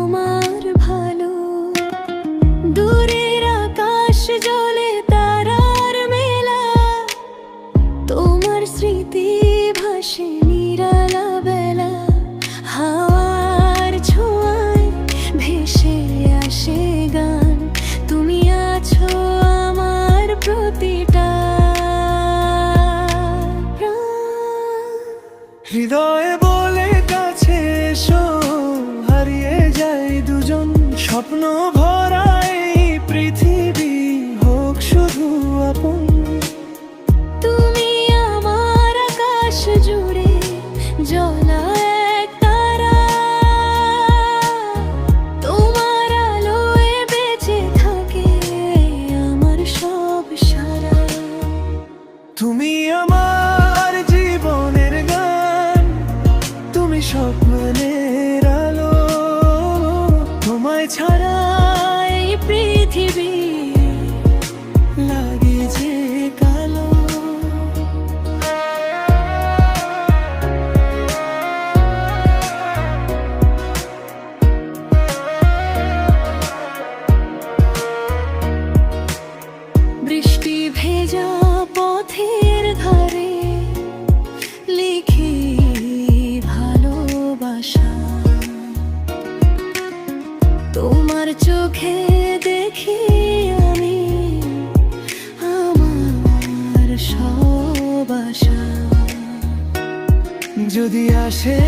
তোমার ভালো। দূরের আকাশ জলে তারার মেলা, তোমার স্মৃতি ভাসে নিরালা বেলা। হাওয়ার ছোঁয়ায় ভেসে আসে গান, তুমি আছো আমার প্রতিটা প্রাণ। হৃদয়ে বলে কাছে এসো, হারিয়ে যাই দুজন, স্বপ্ন ভরা এই পৃথিবী হোক শুধু আপন। তুমি আমার আকাশ জুড়ে জ্বলা এক তারা, তোমার আলোয় বেঁচে থাকে আমার সব সারা। তুমি আমার জীবনের গান, তুমি স্বপ্নের আলো, তোমায় ছাড়া এই পৃথিবী লাগে যে কালো। বৃষ্টি ভেজা পথের ধারে লিখি ভালোবাসা, তোমার চোখে দেখি আমি আমার সব আশা। যদি আসে